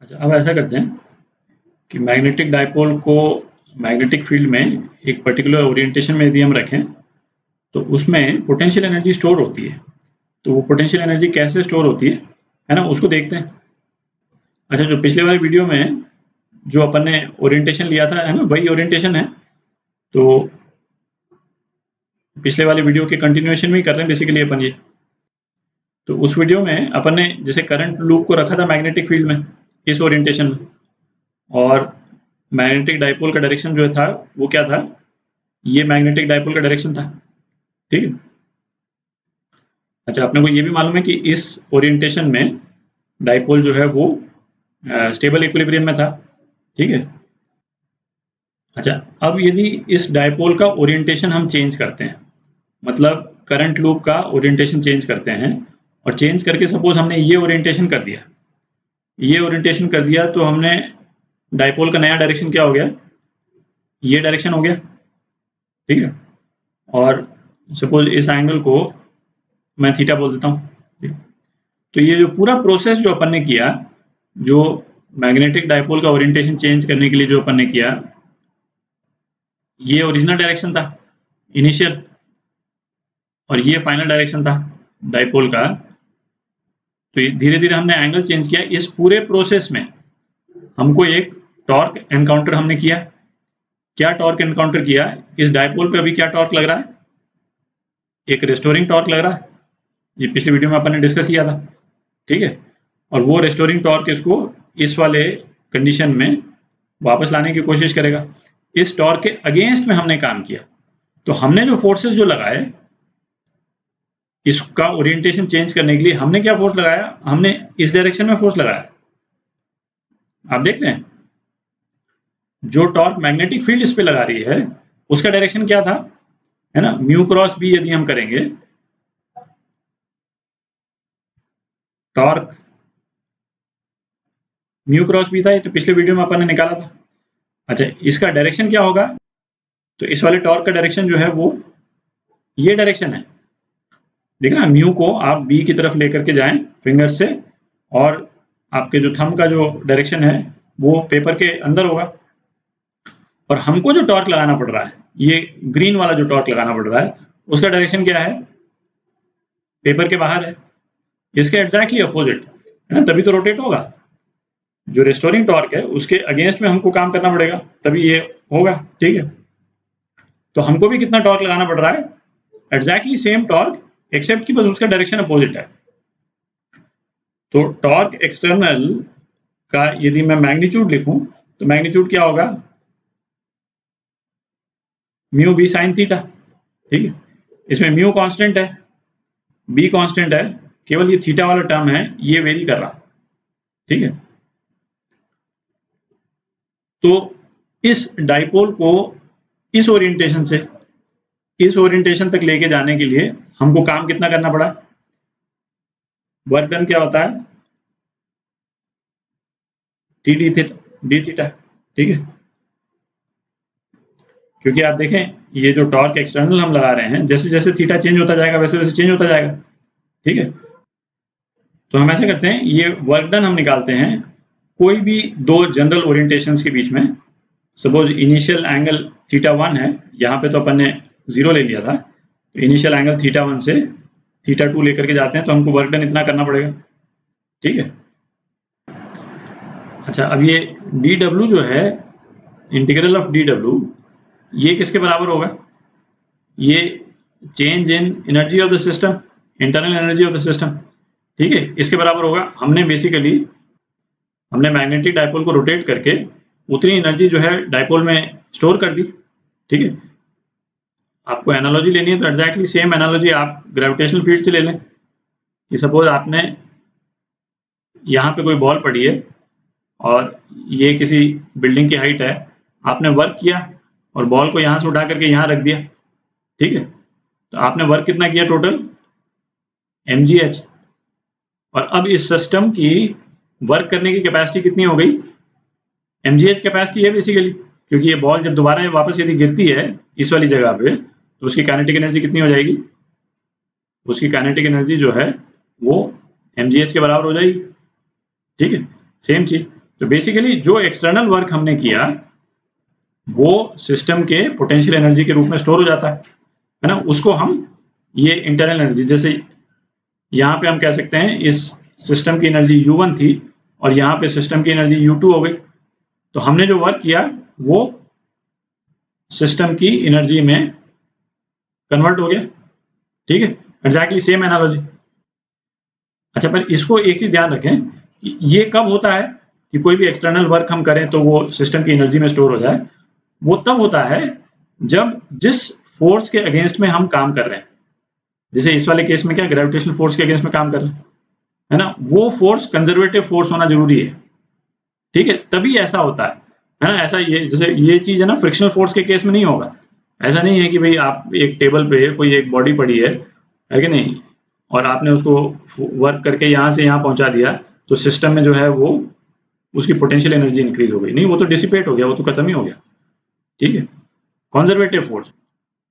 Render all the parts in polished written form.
अच्छा, अब ऐसा करते हैं कि मैग्नेटिक डाइपोल को मैग्नेटिक फील्ड में एक पर्टिकुलर ओरिएंटेशन में यदि हम रखें तो उसमें पोटेंशियल एनर्जी स्टोर होती है। तो वो पोटेंशियल एनर्जी कैसे स्टोर होती है ना, उसको देखते हैं। अच्छा, जो पिछले वाले वीडियो में जो अपन ने ओरिएंटेशन लिया था है ना, वही ओरिएंटेशन है। तो पिछले वाले वीडियो के कंटिन्यूएशन में ही कर रहे हैं बेसिकली अपन ये। तो उस वीडियो में अपन ने जैसे करंट लूप को रखा था मैग्नेटिक फील्ड में इस ओरिएंटेशन में, और मैग्नेटिक डाइपोल का डायरेक्शन जो था वो क्या था, ये मैग्नेटिक डाइपोल का डायरेक्शन था। ठीक है। अच्छा, अपने को ये भी मालूम है कि इस ओरिएंटेशन में डाइपोल जो है वो स्टेबल इक्विलिब्रियम में था। ठीक है। अच्छा, अब यदि इस डाइपोल का ओरिएंटेशन हम चेंज करते हैं, मतलब करंट लूप का ओरिएंटेशन चेंज करते हैं, और चेंज करके सपोज हमने ये ओरिएंटेशन कर दिया, ये ओरिएंटेशन कर दिया, तो हमने डाइपोल का नया डायरेक्शन क्या हो गया, ये डायरेक्शन हो गया। ठीक है। और सपोज इस एंगल को मैं थीटा बोल देता हूँ। तो ये जो पूरा प्रोसेस जो अपन ने किया, जो मैग्नेटिक डाइपोल का ओरिएंटेशन चेंज करने के लिए जो अपन ने किया, ये ओरिजिनल डायरेक्शन था इनिशियल, और ये फाइनल डायरेक्शन था डाइपोल का। तो धीरे धीरे हमने एंगल चेंज किया। इस पूरे प्रोसेस में हमको एक टॉर्क एनकाउंटर हमने किया। क्या टॉर्क एनकाउंटर किया, इस डाइपोल पे अभी क्या टॉर्क लग रहा है, एक रेस्टोरिंग टॉर्क लग रहा है। ये पिछले वीडियो में अपन ने डिस्कस किया था। ठीक है। और वो रेस्टोरिंग टॉर्क इसको इस वाले कंडीशन में वापस लाने की कोशिश करेगा। इस टॉर्क के अगेंस्ट में हमने काम किया। तो हमने जो फोर्सेस जो लगाए इसका ओरिएंटेशन चेंज करने के लिए, हमने क्या फोर्स लगाया, हमने इस डायरेक्शन में फोर्स लगाया। आप देख रहे हैं जो टॉर्क मैग्नेटिक फील्ड इस पे लगा रही है उसका डायरेक्शन क्या था, है ना, म्यू क्रॉस बी यदि हम करेंगे, टॉर्क म्यू क्रॉस बी था, ये तो पिछले वीडियो में अपन ने निकाला था। अच्छा, इसका डायरेक्शन क्या होगा, तो इस वाले टॉर्क का डायरेक्शन जो है वो ये डायरेक्शन है। देखना, म्यू को आप बी की तरफ लेकर के जाएं फिंगर से, और आपके जो थंब का जो डायरेक्शन है वो पेपर के अंदर होगा। और हमको जो टॉर्क लगाना पड़ रहा है, ये ग्रीन वाला जो टॉर्क लगाना पड़ रहा है, उसका डायरेक्शन क्या है, पेपर के बाहर है। इसके एग्जैक्टली अपोजिट है ना, तभी तो रोटेट होगा। जो रेस्टोरिंग टॉर्क है उसके अगेंस्ट में हमको काम करना पड़ेगा, तभी ये होगा। ठीक है। तो हमको भी कितना टॉर्क लगाना पड़ रहा है, एग्जैक्टली सेम टॉर्क, एक्सेप्ट कि बस उसका डायरेक्शन अपोजिट है। तो टॉर्क एक्सटर्नल का यदि मैं मैग्नीट्यूड लिखूं तो मैग्नीट्यूड क्या होगा, म्यू बी साइन थीटा। ठीक है। इसमें म्यू कांस्टेंट है, बी कांस्टेंट है, केवल ये थीटा वाला टर्म है ये वेरी कर रहा। ठीक है। तो इस डाइपोल को इस ओरिएंटेशन से इस ओरिएंटेशन तक लेके जाने के लिए हमको काम कितना करना पड़ा, वर्क डन क्या होता है, टी डी थीटा। ठीक है। क्योंकि आप देखें ये जो टॉर्क एक्सटर्नल हम लगा रहे हैं, जैसे जैसे थीटा चेंज होता जाएगा वैसे वैसे चेंज होता जाएगा। ठीक है। तो हम ऐसा करते हैं, ये वर्क डन हम निकालते हैं कोई भी दो जनरल ओरिएंटेशंस के बीच में। सपोज इनिशियल एंगल थीटा 1 है, यहाँ पे तो अपन ने 0 ले लिया था, तो इनिशियल एंगल थीटा 1 से थीटा 2 लेकर के जाते हैं, तो हमको वर्क डन इतना करना पड़ेगा। ठीक है। अच्छा, अब ये डी डब्ल्यू जो है, इंटीग्रल ऑफ डी डब्ल्यू, ये किसके बराबर होगा, ये change in energy of the system, internal energy of the system. ठीक है, इसके बराबर होगा। हमने मैग्नेटिक डाइपोल को रोटेट करके उतनी एनर्जी जो है डाइपोल में स्टोर कर दी। ठीक है। आपको एनालॉजी लेनी है तो एग्जैक्टली सेम एनालॉजी आप ग्रेविटेशनल फील्ड से ले लें कि सपोज आपने यहाँ पे कोई बॉल पड़ी है और ये किसी बिल्डिंग की हाइट है, आपने वर्क किया और बॉल को यहाँ से उठा करके यहाँ रख दिया। ठीक है। तो आपने वर्क कितना किया टोटल, mgh। और अब इस सिस्टम की वर्क करने की कैपेसिटी कितनी हो गई, mgh कैपेसिटी है बेसिकली, क्योंकि ये बॉल जब दोबारा वापस यदि गिरती है इस वाली जगह पे तो उसकी काइनेटिक एनर्जी कितनी हो जाएगी, उसकी काइनेटिक एनर्जी जो है वो mgh के बराबर हो जाएगी। ठीक है। सेम चीज, तो बेसिकली जो एक्सटर्नल वर्क हमने किया वो सिस्टम के पोटेंशियल एनर्जी के रूप में स्टोर हो जाता है ना, उसको हम ये इंटरनल एनर्जी, जैसे यहाँ पे हम कह सकते हैं इस सिस्टम की एनर्जी U1 थी और यहाँ पे सिस्टम की एनर्जी U2 हो गई, तो हमने जो वर्क किया वो सिस्टम की एनर्जी में कन्वर्ट हो गया। ठीक है, एग्जैक्टली सेम एनालॉजी। अच्छा, पर इसको एक चीज ध्यान रखें कि ये कब होता है कि कोई भी एक्सटर्नल वर्क हम करें तो वो सिस्टम की एनर्जी में स्टोर हो जाए, वो तब होता है जब जिस फोर्स के अगेंस्ट में हम काम कर रहे हैं, जैसे इस वाले केस में क्या ग्रेविटेशनल फोर्स के अगेंस्ट में काम कर रहे हैं, है ना, वो फोर्स कंजर्वेटिव फोर्स होना जरूरी है। ठीक है, तभी ऐसा होता है ना। ऐसा ये जैसे ये चीज है ना, फ्रिक्शनल फोर्स के केस में नहीं होगा। ऐसा नहीं है कि भाई आप एक टेबल पे कोई एक बॉडी पड़ी है कि नहीं, और आपने उसको वर्क करके यहाँ से यहाँ पहुंचा दिया तो सिस्टम में जो है वो उसकी पोटेंशियल एनर्जी इंक्रीज हो गई, नहीं, वो तो डिसिपेट हो गया, वो तो खत्म ही हो गया। ठीक है, कंजर्वेटिव फोर्स।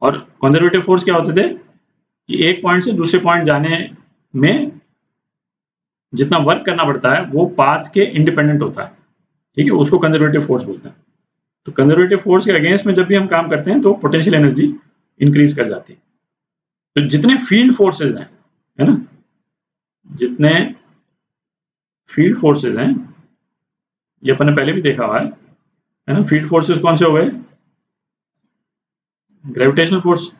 और कंजर्वेटिव फोर्स क्या होते थे कि एक पॉइंट से दूसरे पॉइंट जाने में जितना वर्क करना पड़ता है वो पाथ के इंडिपेंडेंट होता है। ठीक है, उसको कंजर्वेटिव फोर्स बोलते हैं। तो कंजर्वेटिव फोर्स के अगेंस्ट में जब भी हम काम करते हैं तो पोटेंशियल एनर्जी इंक्रीज कर जाती है। तो जितने फील्ड फोर्सेज हैं, है ना, जितने फील्ड फोर्सेज हैं, ये अपन ने पहले भी देखा हुआ है ना। फील्ड फोर्सेज कौन से हो गए? ग्रेविटेशनल फोर्स,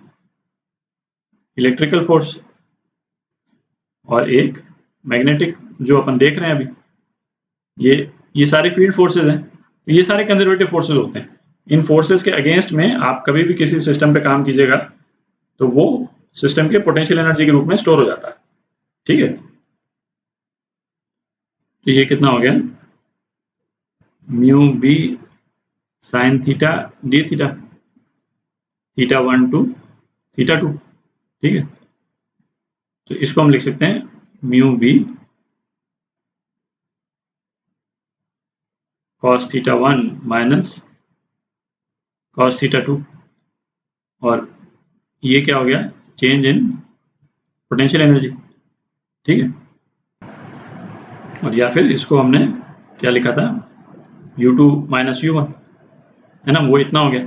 इलेक्ट्रिकल फोर्स और एक मैग्नेटिक जो अपन देख रहे हैं अभी। ये सारे फील्ड फोर्सेज हैं, ये सारे कंजर्वेटिव फोर्सेज होते हैं। इन फोर्सेज के अगेंस्ट में आप कभी भी किसी सिस्टम पे काम कीजिएगा तो वो सिस्टम के पोटेंशियल एनर्जी के रूप में स्टोर हो जाता है। ठीक है, तो ये कितना हो गया? Mu B sine theta D theta, theta 1 to theta 2। ठीक है, तो इसको हम लिख सकते हैं mu B cos theta 1 minus cos theta 2, और ये क्या हो गया? Change in potential energy. ठीक है, और या फिर इसको हमने क्या लिखा था? U2 माइनस U1, है ना, वो इतना हो गया।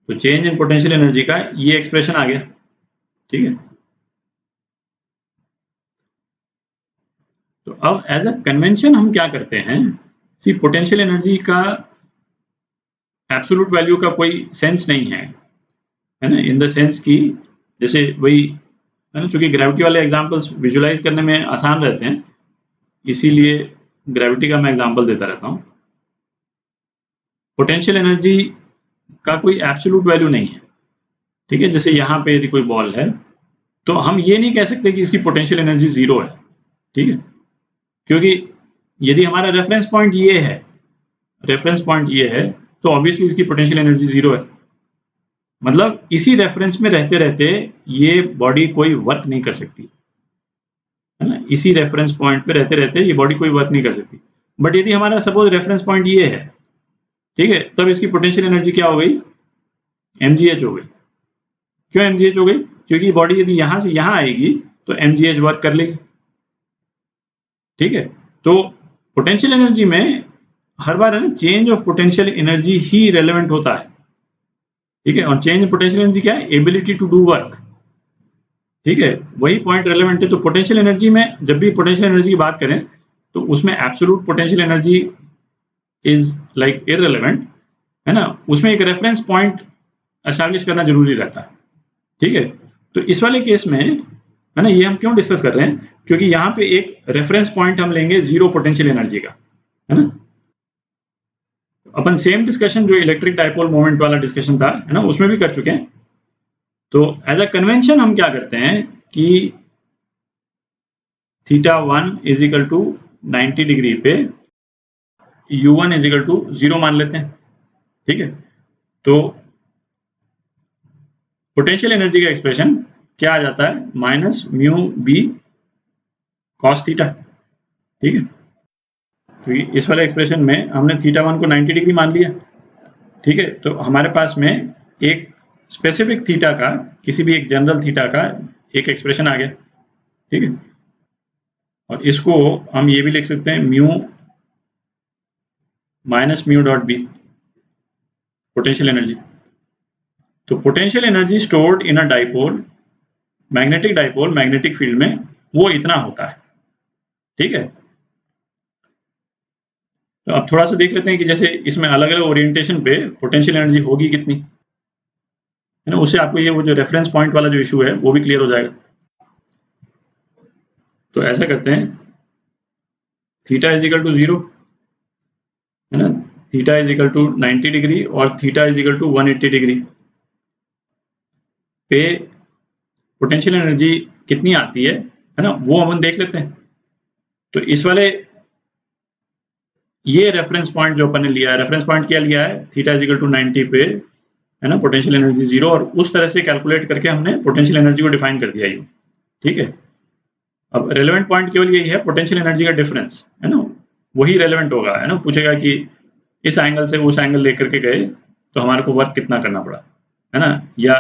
तो चेंज इन पोटेंशियल एनर्जी का ये एक्सप्रेशन आ गया। ठीक है, तो अब एज अ कन्वेंशन हम क्या करते हैं, सी पोटेंशियल एनर्जी का एब्सोल्यूट वैल्यू का कोई सेंस नहीं है ना, इन द सेंस कि जैसे वही है ना, चूंकि ग्रेविटी वाले एग्जांपल्स विजुलाइज करने में आसान रहते हैं, इसीलिए ग्रेविटी का मैं एग्जांपल देता रहता हूँ। पोटेंशियल एनर्जी का कोई एब्सोल्यूट वैल्यू नहीं है। ठीक है, जैसे यहाँ पे यदि कोई बॉल है तो हम ये नहीं कह सकते कि इसकी पोटेंशियल एनर्जी 0 है। ठीक है, क्योंकि यदि हमारा रेफरेंस पॉइंट ये है तो ऑब्वियसली इसकी पोटेंशियल एनर्जी 0 है। मतलब इसी रेफरेंस में रहते रहते ये बॉडी कोई वर्क नहीं कर सकती, है ना, इसी रेफरेंस पॉइंट पे रहते रहते ये बॉडी कोई वर्क नहीं कर सकती। बट यदि हमारा सपोज रेफरेंस पॉइंट ये है, ठीक है, तब इसकी पोटेंशियल एनर्जी क्या हो गई? mgh हो गई। क्यों mgh हो गई? क्योंकि बॉडी यदि यहां से यहां आएगी तो mgh वर्क कर लेगी। ठीक है, तो पोटेंशियल एनर्जी में हर बार है ना, change of potential energy he relevant होता है। ठीक है, और चेंज इन पोटेंशियल एनर्जी क्या है? Ability to do work. ठीक है, वही पॉइंट रेलेवेंट है। तो पोटेंशियल एनर्जी में जब भी पोटेंशियल एनर्जी की बात करें तो उसमें absolute potential energy is like irrelevant, है ना, उसमें एक रेफरेंस पॉइंट एस्टैब्लिश करना जरूरी रहता है। ठीक है, तो इस वाले केस में है ना, ये हम क्यों डिस्कस कर रहे हैं? क्योंकि यहाँ पे एक रेफरेंस पॉइंट हम लेंगे 0 पोटेंशियल एनर्जी का, है ना। अपन सेम डिस्कशन जो इलेक्ट्रिक डाइपोल मोमेंट वाला डिस्कशन था, है ना, उसमें भी कर चुके हैं। तो एज अ कन्वेंशन हम क्या करते हैं कि theta 1 is equal to 90 degree पे U1 इज इक्वल टू 0 मान लेते हैं। ठीक है, तो पोटेंशियल एनर्जी का एक्सप्रेशन क्या आ जाता है? Minus mu B cos theta. ठीक है, तो इस वाले एक्सप्रेशन में हमने थीटा 1 को 90 डिग्री मान लिया। ठीक है, तो हमारे पास में एक स्पेसिफिक थीटा का, किसी भी एक जनरल थीटा का एक एक्सप्रेशन आ गया। ठीक है, और इसको हम ये भी लिख सकते हैं mu minus mu dot B, potential energy. तो potential energy stored in a dipole, magnetic dipole, magnetic field में वो इतना होता है। ठीक है, तो अब थोड़ा सा देख लेते हैं कि जैसे इसमें अलग अलग ओरिएंटेशन पे पोटेंशियल एनर्जी होगी कितनी, है ना। उससे आपको ये वो जो रेफरेंस पॉइंट वाला जो इशू है वो भी क्लियर हो जाएगा। तो ऐसा करते हैं, थीटा इज इक्वल टू 0, है ना, theta is equal to 90 degree और theta is equal to 180 degree पे पोटेंशियल एनर्जी कितनी आती है ना, वो हम देख लेते हैं। तो इस वाले ये रेफरेंस पॉइंट जो अपन ने लिया है, रेफरेंस पॉइंट क्या लिया है, थीटा इज इक्वल टू 90 पे, है ना, पोटेंशियल एनर्जी 0, और उस तरह से कैलकुलेट करके हमने पोटेंशियल एनर्जी को डिफाइन कर दिया ये। ठीक है, अब रेलेवेंट पॉइंट केवल यही है, पोटेंशियल एनर्जी का डिफरेंस, है ना, वही रेलेवेंट होगा, है ना। पूछेगा कि इस एंगल से उस एंगल लेकर के गए तो हमारे को वर्क कितना करना पड़ा, है ना, या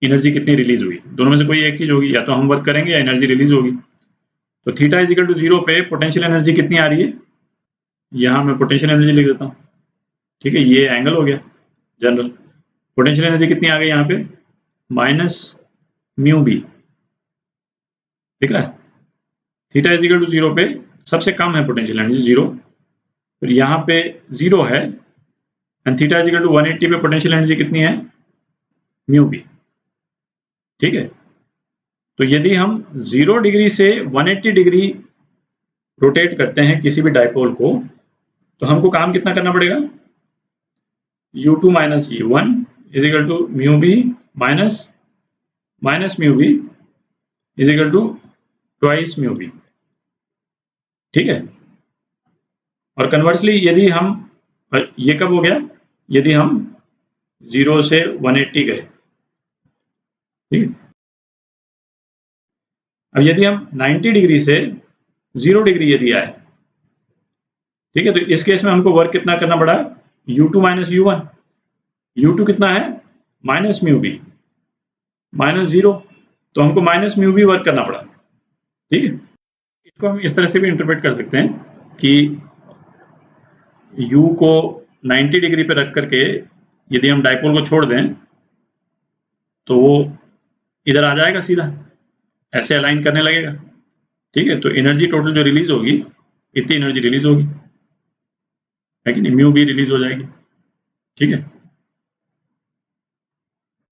एनर्जी कितनी रिलीज हुई, दोनों में से कोई एक चीज होगी, या तो हम वर्क करेंगे या एनर्जी रिलीज होगी। तो थीटा इज इक्वल टू 0 पे पोटेंशियल एनर्जी कितनी आ रही है, यहाँ मैं पोटेंशियल एनर्जी लिख देता हूँ। ठीक है, ये एंगल हो गया जनरल। पोटेंशियल एनर्जी कितनी आ गई यहाँ पे, माइनस म्यू बी, ठीक है। थीटा इज इक्वल टू 0 पे सबसे कम है पोटेंशियल एनर्जी 0, फिर यहाँ पे 0 है, and theta is equal to 180 पे पोटेंशियल एनर्जी कितनी है, म्यू बी। ठीक है, तो यदि हम 0 डिग्री से 180 डिग्री रोटेट करते हैं किसी भी डाइपोल को, तो हमको काम कितना करना पड़ेगा, u2 minus u1 is equal to mu B minus mu B is equal to twice mu B. ठीक है, और कन्वर्सली यदि हम, ये कब हो गया, यदि हम 0 से 180 गए। ठीक है, अब यदि हम 90 डिग्री से 0 डिग्री यदि आए, ठीक है, तो इस केस में हमको वर्क कितना करना पड़ा, u2 माइनस u1, u2 कितना है, माइनस म्यू बी माइनस 0, तो हमको माइनस म्यू बी वर्क करना पड़ा। ठीक है, इसको हम इस तरह से भी इंटरप्रेट कर सकते हैं कि u को 90 डिग्री पे रख करके यदि हम डाइपोल को छोड़ दें तो वो इधर आ जाएगा, सीधा ऐसे अलाइन करने लगेगा। ठीक है, तो एनर्जी टोटल जो रिलीज होगी, इतनी एनर्जी रिलीज होगी, है कि नहीं, म्यू भी रिलीज हो जाएगी। ठीक है।